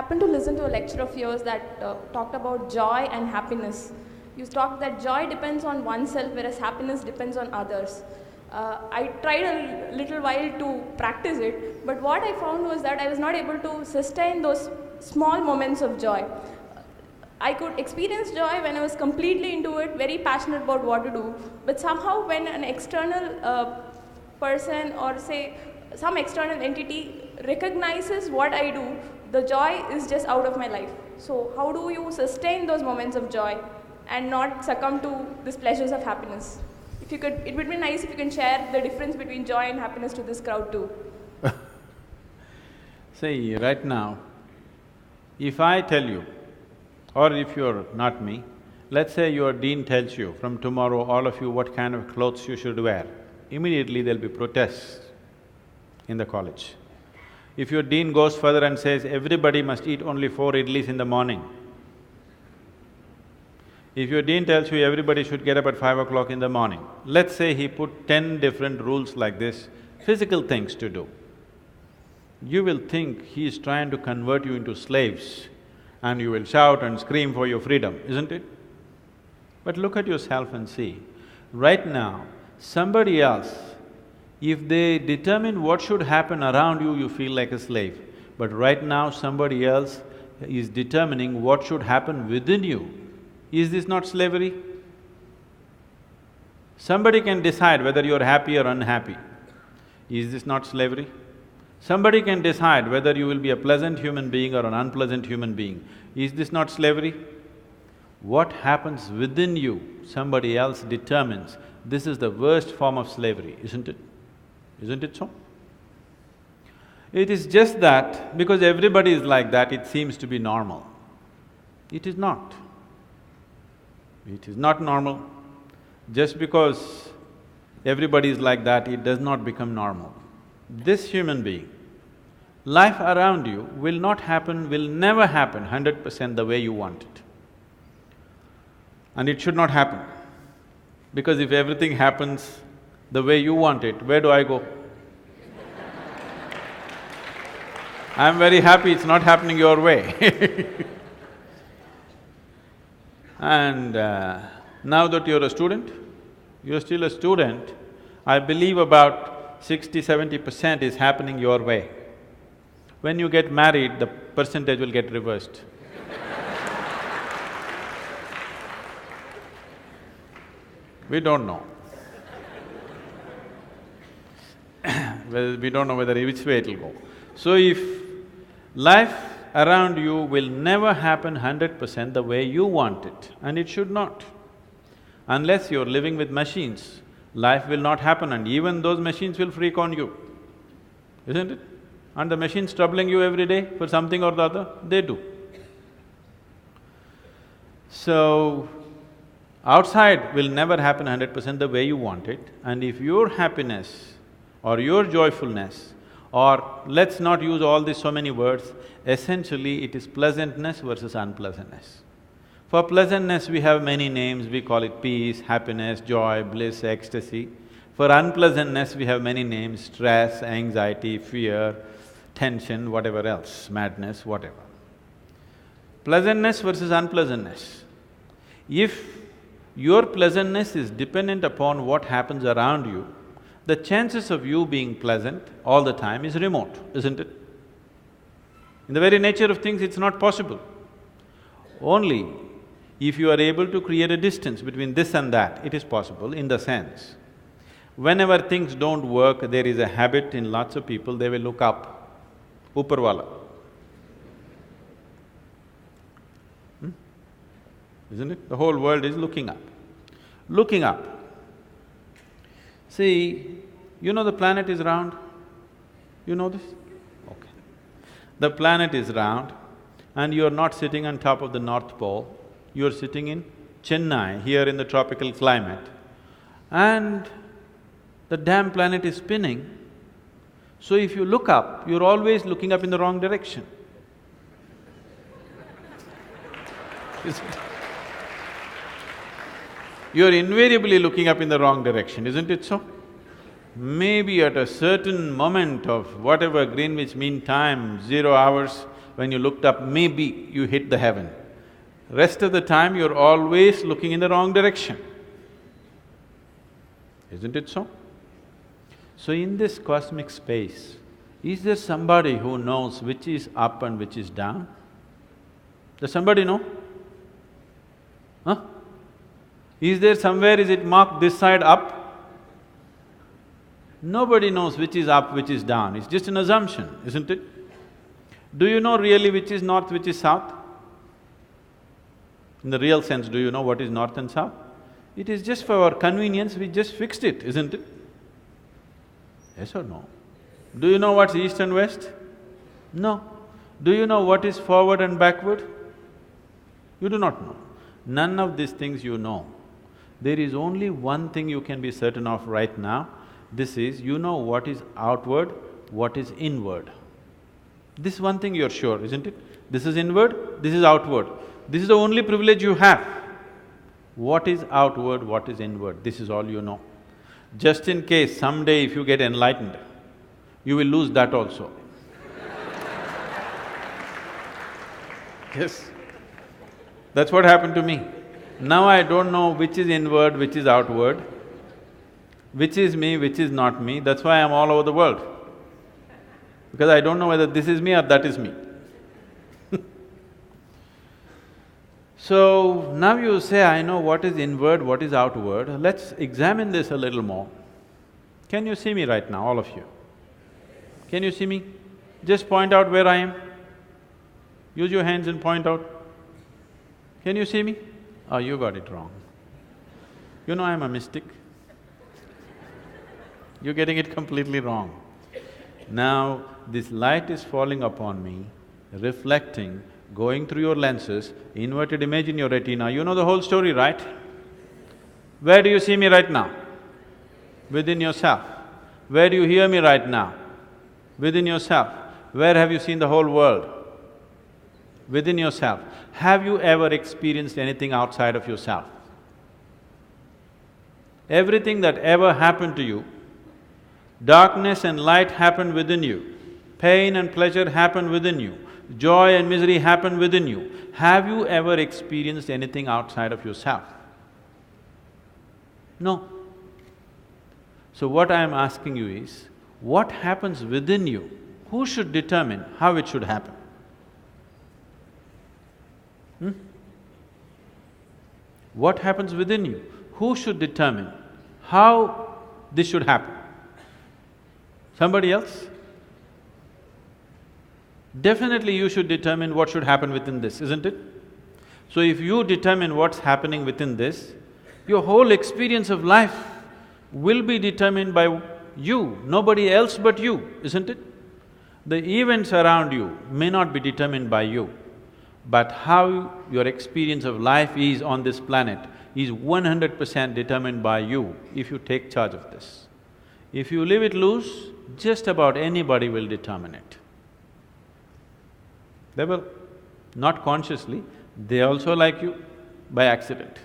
happened to listen to a lecture of yours that talked about joy and happiness. You talked that joy depends on oneself, whereas happiness depends on others. I tried a little while to practice it, but what I found was that I was not able to sustain those small moments of joy. I could experience joy when I was completely into it, very passionate about what to do, but somehow when an external person or say some external entity recognizes what I do, the joy is just out of my life. So how do you sustain those moments of joy and not succumb to these pleasures of happiness? If you could, it would be nice if you can share the difference between joy and happiness to this crowd too. See, right now, if I tell you, or if you're not me, let's say your dean tells you, from tomorrow all of you what kind of clothes you should wear, immediately there'll be protests in the college. If your dean goes further and says, everybody must eat only 4 idlis in the morning, if your dean tells you everybody should get up at 5 o'clock in the morning, let's say he put 10 different rules like this, physical things to do, you will think he is trying to convert you into slaves and you will shout and scream for your freedom, isn't it? But look at yourself and see, right now, somebody else, if they determine what should happen around you, you feel like a slave. But right now, somebody else is determining what should happen within you. Is this not slavery? Somebody can decide whether you're happy or unhappy. Is this not slavery? Somebody can decide whether you will be a pleasant human being or an unpleasant human being. Is this not slavery? What happens within you, somebody else determines. This is the worst form of slavery, isn't it? Isn't it so? It is just that because everybody is like that, it seems to be normal. It is not. It is not normal. Just because everybody is like that, it does not become normal. This human being, life around you will not happen, will never happen 100% the way you want it. And it should not happen. Because if everything happens the way you want it, where do I go? I'm very happy it's not happening your way. And now that you're a student, you're still a student, I believe about 60–70% is happening your way. When you get married, the percentage will get reversed. We don't know. Well, we don't know whether which way it'll go. So if life around you will never happen 100% the way you want it, and it should not. Unless you're living with machines, life will not happen and even those machines will freak on you, isn't it? And the machines troubling you every day for something or the other, they do. So, outside will never happen 100% the way you want it, and if your happiness or your joyfulness, or let's not use all these so many words, essentially it is pleasantness versus unpleasantness. For pleasantness we have many names, we call it peace, happiness, joy, bliss, ecstasy. For unpleasantness we have many names, stress, anxiety, fear, tension, whatever else, madness, whatever. Pleasantness versus unpleasantness. If your pleasantness is dependent upon what happens around you, the chances of you being pleasant all the time is remote, isn't it? In the very nature of things, it's not possible. Only if you are able to create a distance between this and that, it is possible in the sense, whenever things don't work, there is a habit in lots of people, they will look up, upar wala. Isn't it? The whole world is looking up. Looking up. See, you know the planet is round? You know this? Okay. The planet is round and you're not sitting on top of the North Pole, you're sitting in Chennai, here in the tropical climate, and the damn planet is spinning. So if you look up, you're always looking up in the wrong direction. Isn't it? You're invariably looking up in the wrong direction, isn't it so? Maybe at a certain moment of whatever Greenwich Mean Time, 0 hours, when you looked up, maybe you hit the heaven. Rest of the time, you're always looking in the wrong direction. Isn't it so? So in this cosmic space, is there somebody who knows which is up and which is down? Does somebody know? Huh? Is there somewhere, is it marked this side up? Nobody knows which is up, which is down, it's just an assumption, isn't it? Do you know really which is north, which is south? In the real sense, do you know what is north and south? It is just for our convenience, we just fixed it, isn't it? Yes or no? Do you know what's east and west? No. Do you know what is forward and backward? You do not know. None of these things you know. There is only one thing you can be certain of right now, this is, you know what is outward, what is inward. This one thing you're sure, isn't it? This is inward, this is outward. This is the only privilege you have. What is outward, what is inward, this is all you know. Just in case someday if you get enlightened, you will lose that also. Yes. That's what happened to me. Now I don't know which is inward, which is outward, which is me, which is not me, that's why I'm all over the world. Because I don't know whether this is me or that is me. So, now you say, I know what is inward, what is outward, let's examine this a little more. Can you see me right now, all of you? Can you see me? Just point out where I am. Use your hands and point out. Can you see me? Oh, you got it wrong. You know I'm a mystic. You're getting it completely wrong. Now, this light is falling upon me, reflecting, going through your lenses, inverted image in your retina, you know the whole story, right? Where do you see me right now? Within yourself. Where do you hear me right now? Within yourself. Where have you seen the whole world? Within yourself. Have you ever experienced anything outside of yourself? Everything that ever happened to you, darkness and light happened within you, pain and pleasure happened within you, joy and misery happen within you. Have you ever experienced anything outside of yourself? No. So what I am asking you is, what happens within you? Who should determine how it should happen? What happens within you? Who should determine how this should happen? Somebody else? Definitely you should determine what should happen within this, isn't it? So if you determine what's happening within this, your whole experience of life will be determined by you, nobody else but you, isn't it? The events around you may not be determined by you, but how your experience of life is on this planet is 100% determined by you if you take charge of this. If you leave it loose, just about anybody will determine it. They will, not consciously, they also like you by accident.